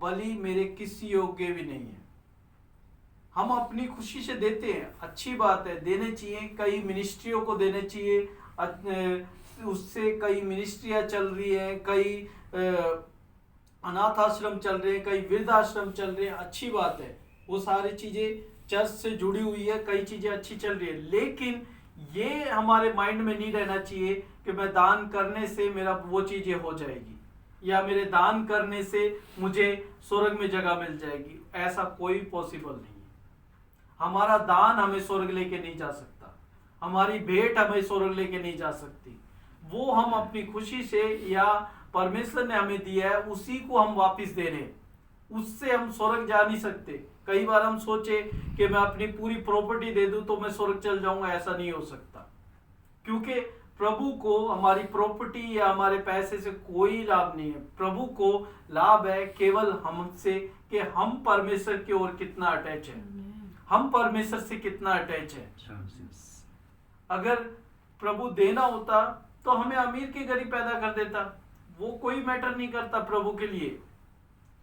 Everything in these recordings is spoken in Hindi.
बलि मेरे किसी योग्य भी नहीं है। हम अपनी खुशी से देते हैं, अच्छी बात है, देने चाहिए, कई मिनिस्ट्रियों को देने चाहिए। उससे कई मिनिस्ट्रियाँ चल रही हैं, कई अनाथ आश्रम चल रहे हैं, कई वृद्ध आश्रम चल रहे हैं, अच्छी बात है। वो सारी चीज़ें चर्च से जुड़ी हुई है, कई चीज़ें अच्छी चल रही है, लेकिन ये हमारे माइंड में नहीं रहना चाहिए कि मैं दान करने से मेरा वो चीज़ें हो जाएगी, या मेरे दान करने से मुझे स्वर्ग में जगह मिल जाएगी। ऐसा कोई पॉसिबल नहीं है। हमारा दान हमें स्वर्ग लेके नहीं जा सकता, हमारी भेंट हमें स्वर्ग लेके नहीं जा सकती। वो हम अपनी खुशी से, या परमेश्वर ने हमें दिया है उसी को हम वापस दे रहे हैं, उससे हम स्वर्ग जा नहीं सकते। कई बार हम सोचे कि मैं अपनी पूरी प्रॉपर्टी दे दूं तो मैं स्वर्ग चल जाऊंगा, ऐसा नहीं हो सकता, क्योंकि प्रभु को हमारी प्रॉपर्टी या हमारे पैसे से कोई लाभ नहीं है। प्रभु को लाभ है केवल हमसे कि हम परमेश्वर की ओर कितना अटैच है, हम परमेश्वर से कितना अटैच है। अगर प्रभु देना होता तो हमें अमीर के घर ही पैदा कर देता, वो कोई मैटर नहीं करता प्रभु के लिए,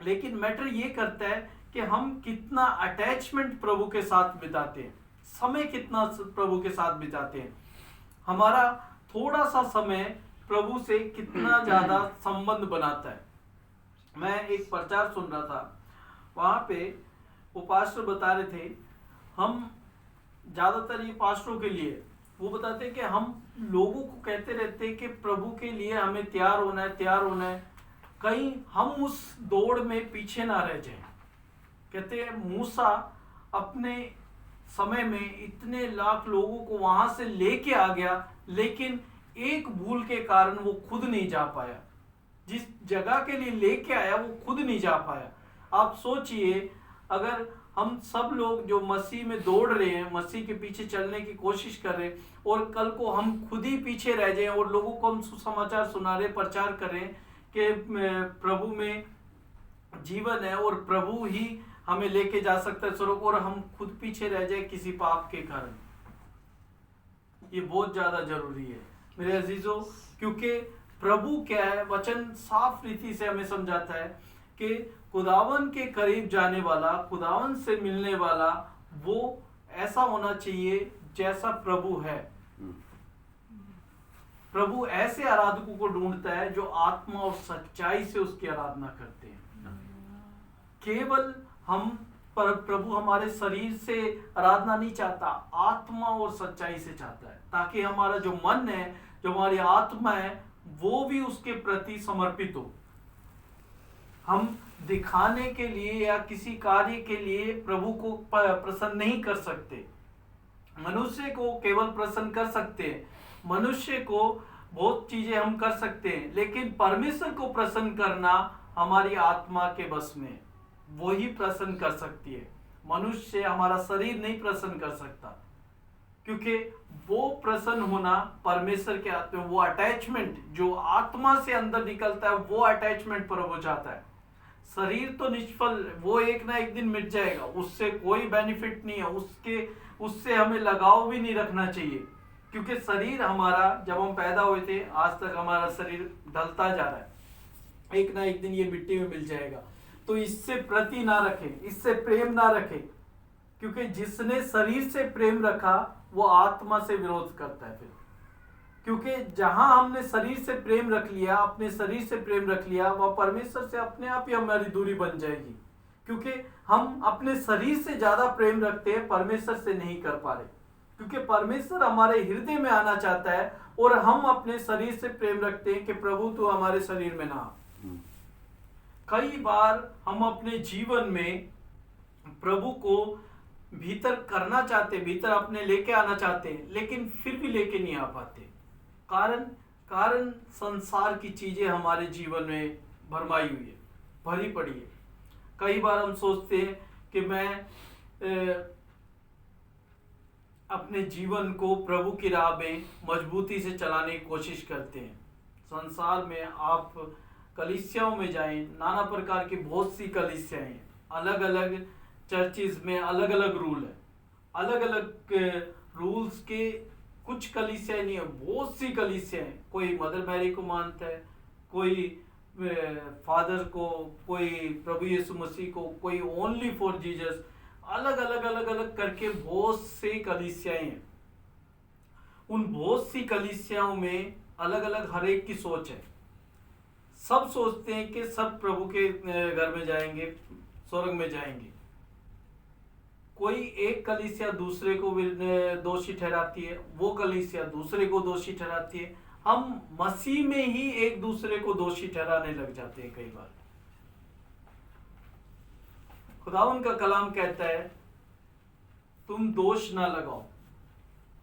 लेकिन मैटर ये करता है कि हम कितना अटैचमेंट प्रभु के साथ बिताते हैं, समय कितना प्रभु के साथ बिताते हैं, हमारा थोड़ा सा समय प्रभु से कितना ज्यादा संबंध बनाता है। मैं एक प्रचार सुन रहा था, वहां पे वो पास्टर बता रहे थे, हम ज्यादातर ये पास्टरों के लिए वो बताते हैं कि हम लोगों को कहते रहते हैं कि प्रभु के लिए हमें तैयार होना है, तैयार होना है, कहीं हम उस दौड़ में पीछे ना रह जाएं। कहते हैं मूसा अपने समय में इतने लाख लोगों को वहां से लेके आ गया, लेकिन एक भूल के कारण वो खुद नहीं जा पाया, जिस जगह के लिए लेके आया वो खुद नहीं जा पाया। आप सोचिए, अगर हम सब लोग जो मसीह में दौड़ रहे हैं, मसीह के पीछे चलने की कोशिश कर रहे हैं, और कल को हम खुद ही पीछे रह जाएं और लोगों को हम सुसमाचार सुना रहे, प्रचार कर रहे हैं कि प्रभु में जीवन है और प्रभु ही हमें लेके जा सकता है स्वर्ग, और हम खुद पीछे रह जाए किसी पाप के कारण। ये बहुत ज्यादा जरूरी है मेरे अजीजों, क्योंकि प्रभु क्या है, वचन साफ रीति से हमें समझाता है कि खुदावन के करीब जाने वाला, खुदावन से मिलने वाला, वो ऐसा होना चाहिए जैसा प्रभु है। प्रभु ऐसे आराधकों को ढूंढता है जो आत्मा और सच्चाई से उसकी आराधना करते हैं। केवल हम पर प्रभु हमारे शरीर से आराधना नहीं चाहता, आत्मा और सच्चाई से चाहता है, ताकि हमारा जो मन है, जो हमारी आत्मा है, वो भी उसके प्रति समर्पित हो। हम दिखाने के लिए या किसी कार्य के लिए प्रभु को प्रसन्न नहीं कर सकते। मनुष्य को केवल प्रसन्न कर सकते हैं, मनुष्य को बहुत चीजें हम कर सकते हैं, लेकिन परमेश्वर को प्रसन्न करना हमारी आत्मा के बस में, वो ही प्रसन्न कर सकती है। मनुष्य हमारा शरीर नहीं प्रसन्न कर सकता, क्योंकि वो प्रसन्न होना परमेश्वर के हाथ में, वो अटैचमेंट जो आत्मा से अंदर निकलता है, वो अटैचमेंट प्रभु चाहता है। शरीर तो निष्फल, वो एक ना एक दिन मिट जाएगा, उससे कोई बेनिफिट नहीं है, उससे हमें लगाव भी नहीं रखना चाहिए, क्योंकि शरीर हमारा, जब हम पैदा हुए थे आज तक हमारा शरीर ढलता जा रहा है, एक ना एक दिन ये मिट्टी में मिल जाएगा। तो इससे प्रति ना रखें, इससे प्रेम ना रखें, क्योंकि जिसने शरीर से प्रेम रखा वो आत्मा से विरोध करता है फिर। क्योंकि जहां हमने शरीर से प्रेम रख लिया, अपने शरीर से प्रेम रख लिया, वह परमेश्वर से अपने आप ही हमारी दूरी बन जाएगी, क्योंकि हम अपने शरीर से ज्यादा प्रेम रखते हैं, परमेश्वर से नहीं कर पा रहे, क्योंकि परमेश्वर हमारे हृदय में आना चाहता है और हम अपने शरीर से प्रेम रखते हैं कि प्रभु तू हमारे शरीर में ना। कई बार हम अपने जीवन में प्रभु को भीतर करना चाहते, भीतर अपने लेके आना चाहते हैं, लेकिन फिर भी लेके नहीं आ पाते। कारण संसार की चीजें हमारे जीवन में भरमाई हुई है, भरी पड़ी है। कई बार हम सोचते हैं कि मैं अपने जीवन को प्रभु की राह में मजबूती से चलाने की कोशिश करते हैं। संसार में आप कलीसियाओं में जाएं, नाना प्रकार की बहुत सी कलीसियाएं हैं, अलग अलग चर्चिज में अलग अलग रूल है, अलग अलग रूल्स के कुछ कलीसियाएं नहीं है, बहुत सी कलीसियाएं हैं। कोई मदर मैरी को मानता है, कोई फादर को, कोई प्रभु यीशु मसीह को, कोई ओनली फॉर जीसस, अलग अलग अलग अलग करके बहुत सी कलीसियाएं हैं। उन बहुत सी कलीसियाओं में अलग अलग हर एक की सोच है। सब सोचते हैं कि सब प्रभु के घर में जाएंगे, स्वर्ग में जाएंगे। कोई एक कलीसिया दूसरे को दोषी ठहराती है, वो कलीसिया दूसरे को दोषी ठहराती है। हम मसीह में ही एक दूसरे को दोषी ठहराने लग जाते हैं कई बार। खुदावन का कलाम कहता है तुम दोष ना लगाओ,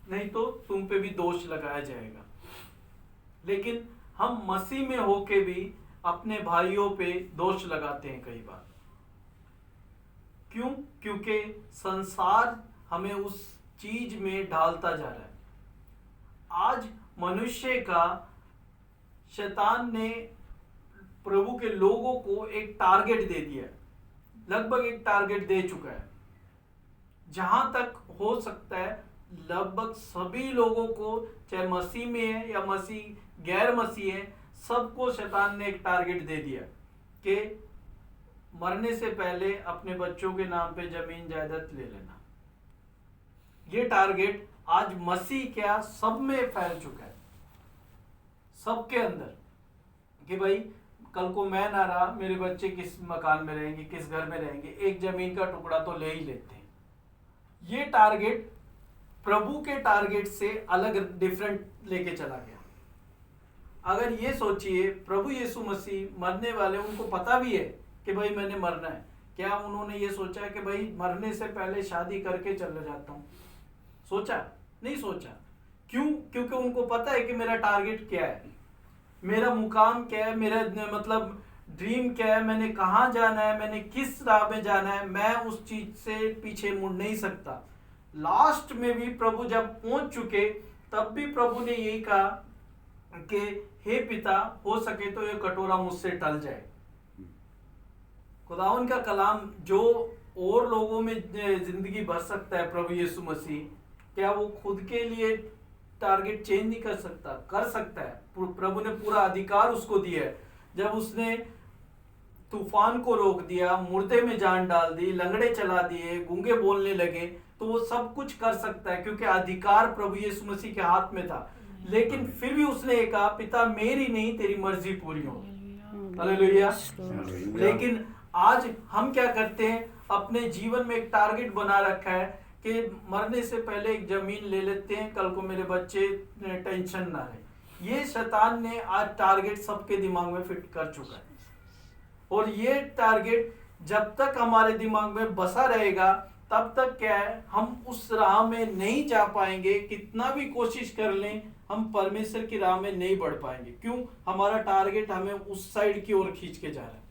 नहीं तो तुम पे भी दोष लगाया जाएगा। लेकिन हम मसीह में होके भी अपने भाइयों पे दोष लगाते हैं कई बार। क्यों? क्योंकि संसार हमें उस चीज में ढालता जा रहा है। आज मनुष्य का, शैतान ने प्रभु के लोगों को एक टारगेट दे दिया, लगभग एक टारगेट दे चुका है। जहां तक हो सकता है लगभग सभी लोगों को, चाहे मसीह में है या मसीह गैर मसीह है, सबको शैतान ने एक टारगेट दे दिया कि मरने से पहले अपने बच्चों के नाम पे जमीन जायदाद ले लेना। ये टारगेट आज मसीह क्या सब में फैल चुका है, सबके अंदर, कि भाई कल को मैं ना रहा, मेरे बच्चे किस मकान में रहेंगे, किस घर में रहेंगे, एक जमीन का टुकड़ा तो ले ही लेते हैं। ये टारगेट प्रभु के टारगेट से अलग, डिफरेंट लेके चला गया। अगर ये सोचिए, प्रभु यीशु मसीह मरने वाले, उनको पता भी है कि भाई मैंने मरना है। क्या उन्होंने ये सोचा कि भाई मरने से पहले शादी करके चले जाता हूँ? सोचा? नहीं सोचा। क्यों? क्योंकि उनको पता है कि मेरा टारगेट क्या है, मेरा मुकाम क्या है, मेरा मतलब ड्रीम क्या है, मैंने कहाँ जाना है, मैंने किस राह में जाना है। मैं उस चीज से पीछे मुड़ नहीं सकता। लास्ट में भी प्रभु जब पहुंच चुके, तब भी प्रभु ने यही कहा कि हे पिता, हो सके तो ये कटोरा मुझसे टल जाए। खुदावन का कलाम जो और लोगों में जिंदगी भर सकता है प्रभु यीशु मसीह, क्या वो खुद के लिए टारगेट चेंज नहीं कर सकता? कर सकता है। प्रभु ने पूरा अधिकार उसको दिया है। जब उसने तूफान को रोक दिया, मुर्दे में जान डाल दी, लंगड़े चला दिए, गूंगे बोलने लगे, तो वो सब कुछ कर सकता है, क्योंकि अधिकार प्रभु यीशु मसीह के हाथ में था। लेकिन फिर भी उसने कहा, पिता मेरी नहीं तेरी मर्जी पूरी हो। हालेलुया। लेकिन आज हम क्या करते हैं, अपने जीवन में एक टारगेट बना रखा है कि मरने से पहले एक जमीन ले लेते हैं, कल को मेरे बच्चे टेंशन ना रहे। ये शैतान ने आज टारगेट सबके दिमाग में फिट कर चुका है। और ये टारगेट जब तक हमारे दिमाग में बसा रहेगा, तब तक क्या है, हम उस राह में नहीं जा पाएंगे। कितना भी कोशिश कर लें, हम परमेश्वर की राह में नहीं बढ़ पाएंगे। क्यों? हमारा टारगेट हमें उस साइड की ओर खींच के जा रहा है।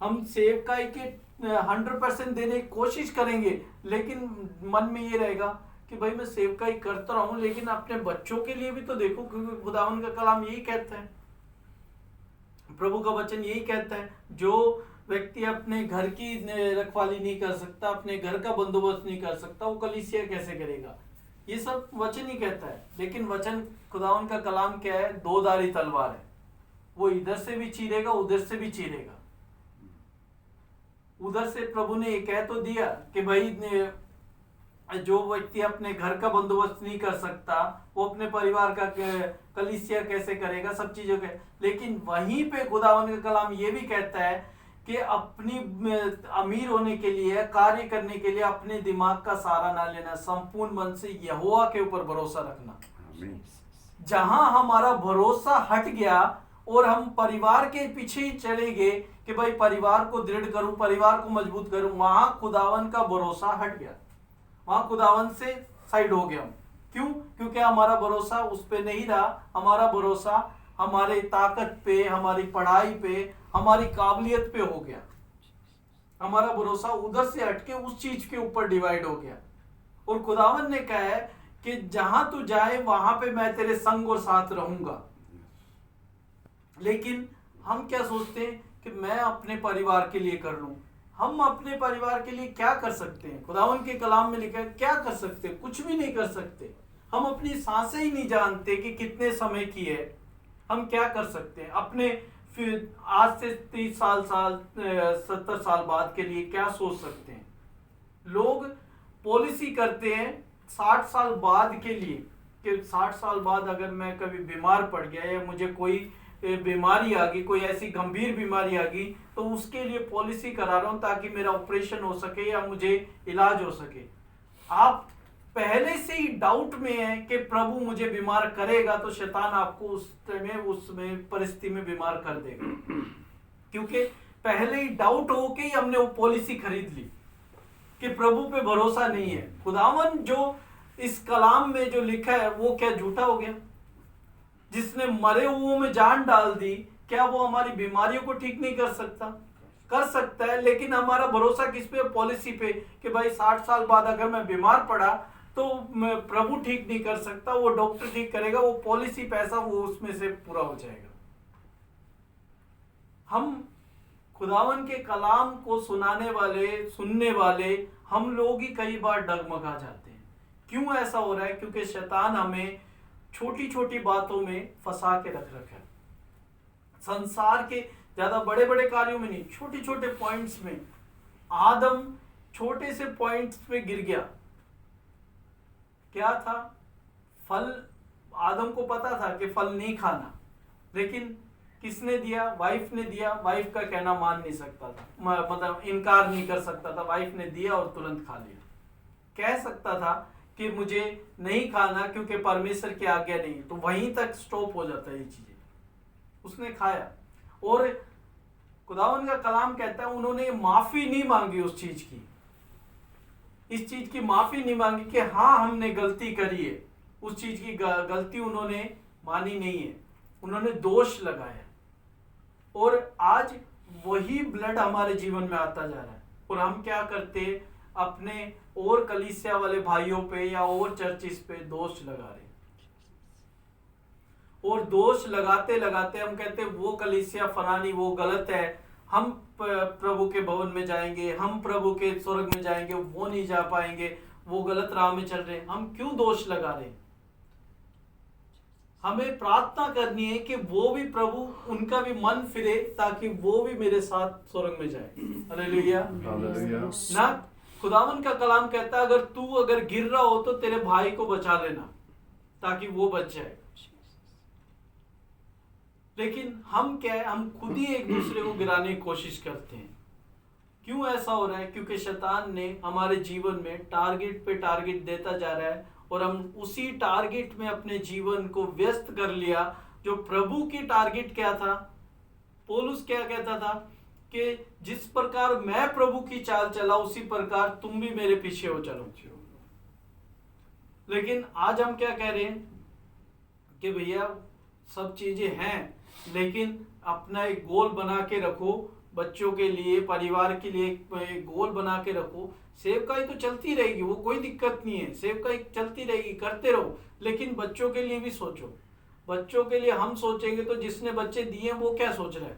हम सेवकाई के 100% देने की कोशिश करेंगे, लेकिन मन में ये रहेगा कि भाई मैं सेवकाई करता रहूं, लेकिन अपने बच्चों के लिए भी तो देखो, क्योंकि खुदावन का कलाम यही कहता है, प्रभु का वचन यही कहता है, जो व्यक्ति अपने घर की रखवाली नहीं कर सकता, अपने घर का बंदोबस्त नहीं कर सकता, वो कलीसिया कैसे करेगा? ये सब वचन ही कहता है। लेकिन वचन, खुदावन का कलाम क्या है? दो धारी तलवार है। वो इधर से भी चीरेगा, उधर से भी चीरेगा। उधर से प्रभु ने ये कह तो दिया कि भाई जो व्यक्ति अपने घर का बंदोबस्त नहीं कर सकता, वो अपने परिवार का कलीसिया कैसे करेगा, सब चीजों के। लेकिन वहीं पे खुदावन का कलाम ये भी कहता है कि अपनी अमीर होने के लिए, कार्य करने के लिए अपने दिमाग का सहारा ना लेना, संपूर्ण मन से यहोवा के ऊपर भरोसा रखना। जहां हमारा भरोसा हट गया और हम परिवार के पीछे ही चले गए कि भाई परिवार को दृढ़ करूं, परिवार को मजबूत करूं, वहां खुदावन का भरोसा हट गया, वहां खुदावन से साइड हो गया। क्यों? क्योंकि हमारा भरोसा उस पे नहीं रहा। हमारा भरोसा हमारे ताकत पे, हमारी पढ़ाई पे, हमारी काबिलियत पे हो गया। हमारा भरोसा उधर से हटके उस चीज के ऊपर डिवाइड हो गया। और खुदावन ने कहा है कि जहां तू जाए वहां पे मैं तेरे संग और साथ रहूंगा। लेकिन हम क्या सोचते हैं कि मैं अपने परिवार के लिए कर लूं। हम अपने परिवार के लिए क्या कर सकते हैं? खुदावन के कलाम में लिखा है, क्या कर सकते हैं? कुछ भी नहीं कर सकते। हम अपनी सांसें ही नहीं जानते कि कितने समय की है। हम क्या कर सकते हैं अपने फिर आज से 30 साल 70 साल बाद के लिए क्या सोच सकते हैं? लोग पॉलिसी करते हैं 60 साल बाद के लिए कि 60 साल बाद अगर मैं कभी बीमार पड़ गया या मुझे कोई बीमारी आ गई, कोई ऐसी गंभीर बीमारी आ गई, तो उसके लिए पॉलिसी करा रहा हूं ताकि मेरा ऑपरेशन हो सके या मुझे इलाज हो सके। आप पहले से ही डाउट में है कि प्रभु मुझे बीमार करेगा, तो शैतान आपको उसमें परिस्थिति में बीमार कर देगा, क्योंकि पहले ही डाउट हो के ही हमने वो पॉलिसी खरीद ली कि प्रभु पे भरोसा नहीं है। खुदावन जो इस कलाम में जो लिखा है वो क्या झूठा हो गया? जिसने मरे हुओं में जान डाल दी, क्या वो हमारी बीमारियों को ठीक नहीं कर सकता? कर सकता है, लेकिन हमारा भरोसा किस पे? पॉलिसी पे कि भाई 60 साल बाद अगर मैं बीमार पड़ा तो मैं प्रभु ठीक नहीं कर सकता, वो डॉक्टर ठीक करेगा, वो पॉलिसी पैसा वो उसमें से पूरा हो जाएगा। हम खुदावन के कलाम को सुनने वाले हम लोग ही कई बार डगमगा जाते हैं। क्यों ऐसा हो रहा है? क्योंकि शैतान हमें छोटी छोटी बातों में फंसा के रख रखा है। संसार के ज्यादा बड़े बड़े कार्यों में नहीं, छोटे छोटे पॉइंट्स में। आदम छोटे से पॉइंट्स पे गिर गया। क्या था? फल। आदम को पता था कि फल नहीं खाना, लेकिन किसने दिया? वाइफ ने दिया। वाइफ का कहना मान नहीं सकता था, मतलब इनकार नहीं कर सकता था। वाइफ ने दिया और तुरंत खा लिया। कह सकता था कि मुझे नहीं खाना क्योंकि परमेश्वर की आज्ञा नहीं, तो वहीं तक स्टॉप हो जाता है ये चीजें। उसने खाया और खुदावन का कलाम कहता है उन्होंने माफी नहीं मांगी उस चीज की, इस चीज की माफी नहीं मांगी कि हाँ हमने गलती करी है। उस चीज की गलती उन्होंने मानी नहीं है, उन्होंने दोष लगाया। और आज वही ब्लड हमारे जीवन में आता जा रहा है और हम क्या करते? अपने और कलीसिया वाले भाइयों पे या और चर्चिस पे दोष लगा रहे, और दोष लगाते लगाते हम कहते वो कलीसिया फलानी वो गलत है, हम प्रभु के भवन में जाएंगे, हम प्रभु के स्वर्ग में जाएंगे, वो नहीं जा पाएंगे, वो गलत राह में चल रहे हैं। हम क्यों दोष लगा रहे हैं? हमें प्रार्थना करनी है कि वो भी प्रभु उनका भी मन फिरे ताकि वो भी मेरे साथ स्वर्ग में जाए। हालेलुया। ना खुदावन का कलाम कहता है अगर तू गिर रहा हो तो तेरे भाई को बचा लेना ताकि वो बच जाए। लेकिन हम क्या है? हम खुद ही एक दूसरे को गिराने की कोशिश करते हैं। क्यों ऐसा हो रहा है? क्योंकि शैतान ने हमारे जीवन में टारगेट पे टारगेट देता जा रहा है और हम उसी टारगेट में अपने जीवन को व्यस्त कर लिया। जो प्रभु की टारगेट क्या था? पौलुस क्या कहता था कि जिस प्रकार मैं प्रभु की चाल चला उसी प्रकार तुम भी मेरे पीछे हो चलो। लेकिन आज हम क्या कह रहे हैं कि भैया सब चीजें हैं, लेकिन अपना एक गोल बना के रखो, बच्चों के लिए, परिवार के लिए एक गोल बना के रखो। सेवकाई तो चलती रहेगी, वो कोई दिक्कत नहीं है, सेवकाई चलती रहेगी, करते रहो, लेकिन बच्चों के लिए भी सोचो। बच्चों के लिए हम सोचेंगे तो जिसने बच्चे दिए वो क्या सोच रहा है?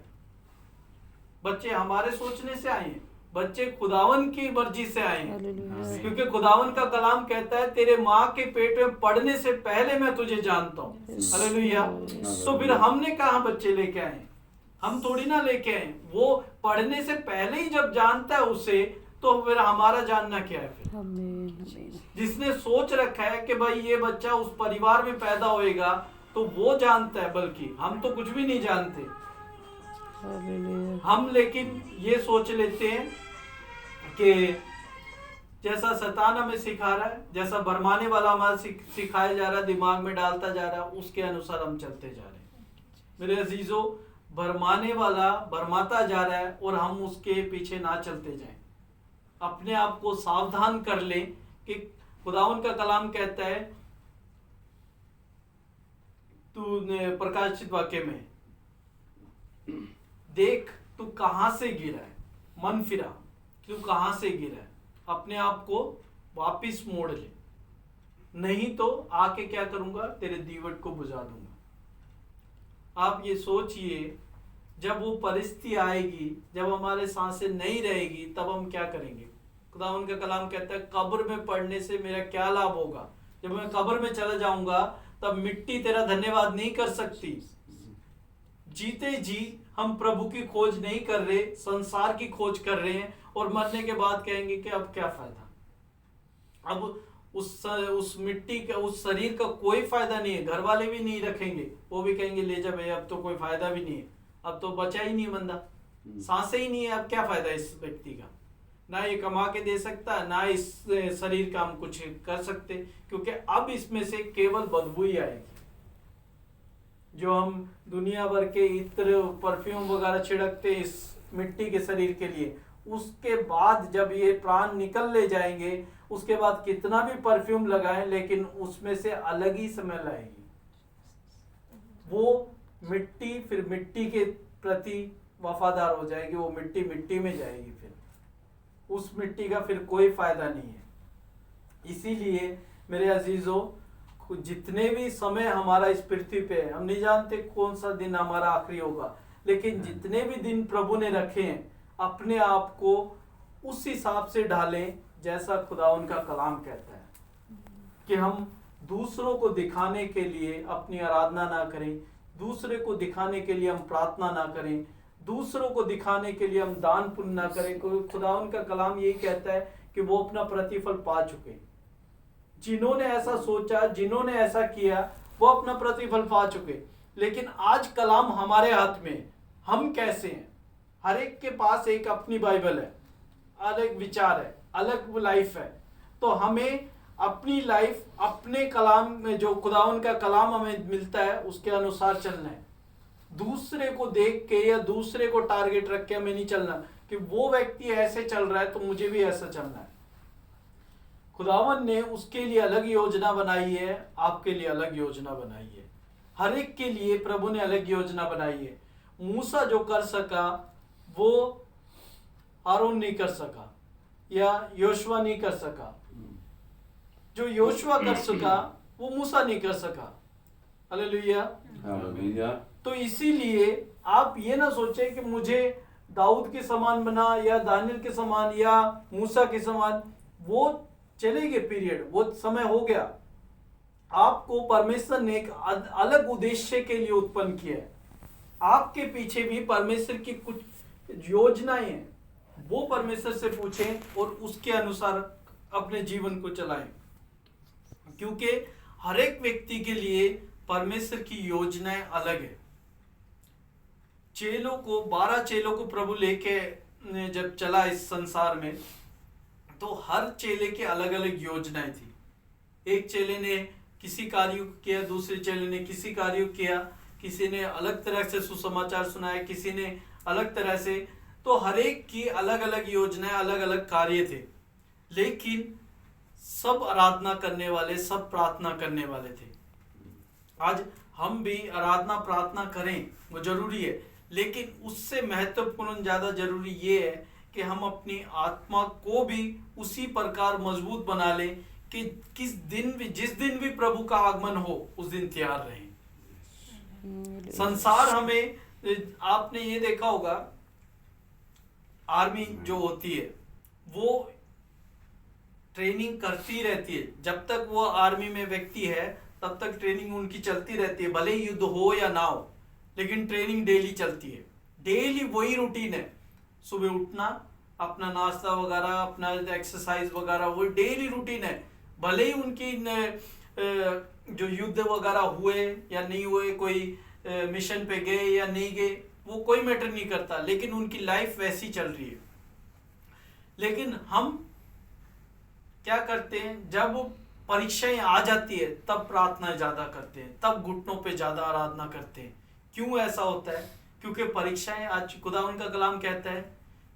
बच्चे हमारे सोचने से आए हैं, बच्चे खुदावन की मर्जी से आए हैं। क्योंकि खुदावन का कलाम कहता है तेरे माँ के पेट में पड़ने से पहले मैं तुझे जानता हूँ। हालेलुया। तो फिर हमने कहाँ बच्चे लेके आए? हम थोड़ी ना लेके आए, वो पढ़ने से पहले ही जब जानता है उसे, तो फिर हमारा जानना क्या है? फिर जिसने सोच रखा है कि भाई ये बच्चा उस परिवार में पैदा होएगा तो वो जानता है, बल्कि हम तो कुछ भी नहीं जानते। हम लेकिन ये सोच लेते हैं कि जैसा शैतान हमें सिखा रहा है, जैसा भरमाने वाला हमारे सिखाया जा रहा है, दिमाग में डालता जा रहा है, उसके अनुसार हम चलते जा रहे हैं। मेरे अजीजों, भरमाने वाला भरमाता जा रहा है और हम उसके पीछे ना चलते जाएं। अपने आप को सावधान कर लें कि खुदावन का कलाम कहता है तूने प्रकाशित वाक्य में देख तू कहां से गिरा है, मन फिरा, तू कहां से गिरा है, अपने आप को वापिस मोड़ ले, नहीं तो आके क्या करूंगा? तेरे दीवट को बुझा दूंगा। आप ये सोचिए, जब वो परिस्थिति आएगी, जब हमारे सांसें नहीं रहेगी, तब हम क्या करेंगे? खुदावन का कलाम कहता है कब्र में पड़ने से मेरा क्या लाभ होगा? जब मैं कब्र में चला जाऊंगा तब मिट्टी तेरा धन्यवाद नहीं कर सकती। जीते जी हम प्रभु की खोज नहीं कर रहे, संसार की खोज कर रहे हैं, और मरने के बाद कहेंगे कि अब क्या फायदा, अब उस मिट्टी का, उस शरीर का कोई फायदा नहीं है। घर वाले भी नहीं रखेंगे, वो भी कहेंगे ले जा भाई, अब तो कोई फायदा भी नहीं है, अब तो बचा ही नहीं बंदा, सांसें ही नहीं है, अब क्या फायदा इस व्यक्ति का, ना ये कमा के दे सकता, ना इस शरीर का हम कुछ कर सकते, क्योंकि अब इसमें से केवल बदबू ही आएगी। जो हम दुनिया भर के इत्र, परफ्यूम वगैरह छिड़कते इस मिट्टी के शरीर के लिए, उसके बाद जब ये प्राण निकल ले जाएंगे, उसके बाद कितना भी परफ्यूम लगाएं, लेकिन उसमें से अलग ही स्मेल आएगी। वो मिट्टी फिर मिट्टी के प्रति वफादार हो जाएगी, वो मिट्टी मिट्टी में जाएगी, फिर उस मिट्टी का फिर कोई फायदा नहीं है। इसीलिए मेरे अजीजों, जितने भी समय हमारा इस पृथ्वी पे है, हम नहीं जानते कौन सा दिन हमारा आखिरी होगा, लेकिन जितने भी दिन प्रभु ने रखे हैं, अपने आप को उस हिसाब से ढालें जैसा खुदावन का कलाम कहता है, कि हम दूसरों को दिखाने के लिए अपनी आराधना ना करें, दूसरे को दिखाने के लिए हम प्रार्थना ना करें, दूसरों को दिखाने के लिए हम दान पुण्य ना करें, क्योंकि खुदावन का कलाम यही कहता है कि वो अपना प्रतिफल पा चुके। जिन्होंने ऐसा सोचा, जिन्होंने ऐसा किया, वो अपना प्रतिफल पा चुके। लेकिन आज कलाम हमारे हाथ में, हम कैसे हैं? हर एक के पास एक अपनी बाइबल है, अलग विचार है, अलग लाइफ है। तो हमें अपनी लाइफ, अपने कलाम में जो खुदावन का कलाम हमें मिलता है, उसके अनुसार चलना है। दूसरे को देख के या दूसरे को टारगेट रख के हमें नहीं चलना कि वो व्यक्ति ऐसे चल रहा है तो मुझे भी ऐसा चलना है। खुदावन ने उसके लिए अलग योजना बनाई है, आपके लिए अलग योजना बनाई है, हर एक के लिए प्रभु ने अलग योजना बनाई है। मूसा जो कर सका वो हारून नहीं कर सका, या योशुआ नहीं कर सका। जो योशुआ कर सका वो मूसा नहीं कर सका। हालेलुया। हालेलुया। तो इसीलिए आप ये ना सोचें कि मुझे दाऊद के समान बना, या दानियल के समान, या मूसा के समान। वो चले गए पीरियड, वो समय हो गया। आपको परमेश्वर ने एक अलग उद्देश्य के लिए उत्पन्न किया है। आपके पीछे भी परमेश्वर की कुछ योजनाएं हैं, वो परमेश्वर से पूछें और उसके अनुसार अपने जीवन को चलाएं, क्योंकि हर एक व्यक्ति के लिए परमेश्वर की योजनाएं अलग है। चेलों को, 12 चेलों को प्रभु लेके जब चला इस संसार में, तो हर चेले के अलग अलग योजनाएं थी। एक चेले ने किसी कार्य को किया, दूसरे चेले ने किसी कार्य को किया, किसी ने अलग तरह से सुसमाचार सुनाया, किसी ने अलग तरह से। तो हर एक की अलग अलग योजनाएं, अलग अलग कार्य थे, लेकिन सब आराधना करने वाले, सब प्रार्थना करने वाले थे। आज हम भी आराधना प्रार्थना करें, वो जरूरी है, लेकिन उससे महत्वपूर्ण ज्यादा जरूरी ये है कि हम अपनी आत्मा को भी उसी प्रकार मजबूत बना लें कि जिस दिन भी प्रभु का आगमन हो, उस दिन तैयार रहें। संसार हमें, आपने ये देखा होगा, आर्मी जो होती है वो ट्रेनिंग करती रहती है। जब तक वो आर्मी में व्यक्ति है तब तक ट्रेनिंग उनकी चलती रहती है, भले ही युद्ध हो या ना हो, लेकिन ट्रेनिंग डेली चलती है। डेली वही रूटीन है, सुबह उठना, अपना नाश्ता वगैरह, अपना एक्सरसाइज वगैरह, वो डेली रूटीन है। भले ही उनकी जो युद्ध वगैरह हुए या नहीं हुए, कोई मिशन पे गए या नहीं गए, वो कोई मैटर नहीं करता, लेकिन उनकी लाइफ वैसी चल रही है। लेकिन हम क्या करते हैं, जब वो परीक्षाएं आ जाती है तब प्रार्थना ज्यादा करते हैं, तब घुटनों पे ज्यादा आराधना करते हैं। क्यों ऐसा होता है? क्योंकि परीक्षाएं, आज खुदा उनका कलाम कहता है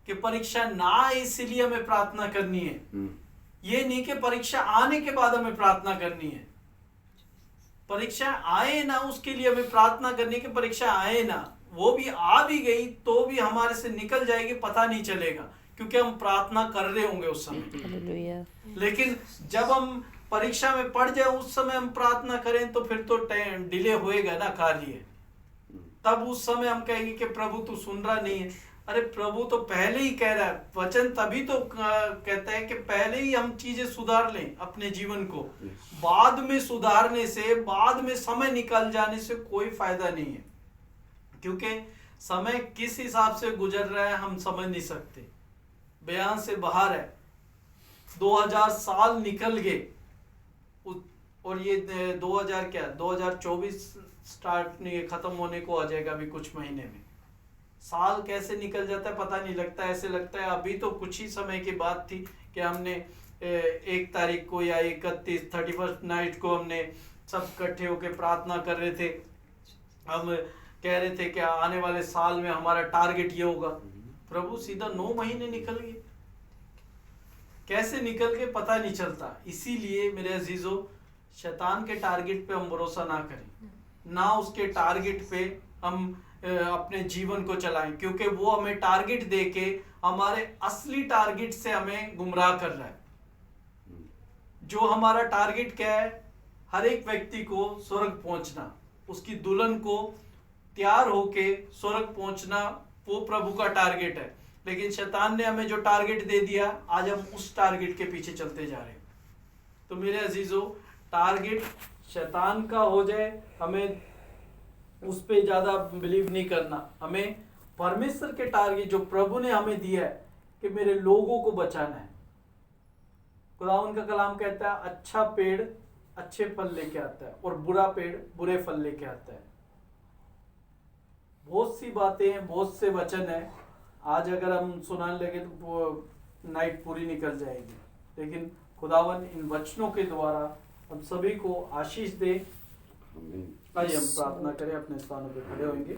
कि परीक्षा ना आए इसलिए हमें प्रार्थना करनी है। ये नहीं कि परीक्षा आने के बाद हमें प्रार्थना करनी है। परीक्षा आए ना उसके लिए हमें प्रार्थना करनी, कि परीक्षा आए ना, वो भी आ भी गई तो भी हमारे से निकल जाएगी, पता नहीं चलेगा, क्योंकि हम प्रार्थना कर रहे होंगे उस समय। लेकिन जब हम परीक्षा में पड़ जाए उस समय हम प्रार्थना करें तो फिर तो डिले होएगा ना कार्य। तब उस समय हम कहेंगे कि प्रभु तू सुन रहा नहीं है। अरे प्रभु तो पहले ही कह रहा है, वचन तभी तो कहता है कि पहले ही हम चीजें सुधार लें अपने जीवन को। बाद में सुधारने से, बाद में समय निकल जाने से कोई फायदा नहीं है, क्योंकि समय किस हिसाब से गुजर रहा है हम समझ नहीं सकते, बयान से बाहर है। 2000 साल निकल गए और ये 2024 स्टार्ट नहीं, खत्म होने को आ जाएगा अभी कुछ महीने में। साल कैसे निकल जाता है पता नहीं लगता, ऐसे लगता है अभी तो कुछ ही समय की बात थी कि हमने 1 तारीख को या 31 नाइट को हमने सब इकट्ठे होकर प्रार्थना कर रहे थे, हम कह रहे थे कि आने वाले साल में हमारा टारगेट ये होगा। प्रभु सीधा 9 महीने निकल गए, कैसे निकल के पता नहीं चलता। इसीलिए मेरे अजीजों, शैतान के टारगेट पे हम भरोसा ना करें, ना उसके टारगेट पे हम अपने जीवन को चलाएं, क्योंकि वो हमें टारगेट देके हमारे असली टारगेट से हमें गुमराह कर रहा है। जो हमारा टारगेट क्या है? हर एक व्यक्ति को स्वर्ग पहुंचना, उसकी दुल्हन को तैयार होके स्वर्ग पहुंचना, वो प्रभु का टारगेट है। लेकिन शैतान ने हमें जो टारगेट दे दिया, आज हम उस टारगेट के पीछे चलते जा रहे हैं। तो मेरे अजीजों, टारगेट शैतान का हो जाए, हमें उस पे ज्यादा बिलीव नहीं करना। हमें परमेश्वर के टारगेट जो प्रभु ने हमें दिया है कि मेरे लोगों को बचाना है। खुदावंद का कलाम कहता है अच्छा पेड़ अच्छे फल लेके आता है और बुरा पेड़ बुरे फल लेके आता है। बहुत सी बातें हैं, बहुत से वचन हैं, आज अगर हम सुनाने लगे तो वो नाइट पूरी निकल जाएगी। लेकिन खुदावन इन वचनों के द्वारा हम सभी को आशीष दे। आइए हम प्रार्थना करें, अपने स्थानों पे खड़े होंगे।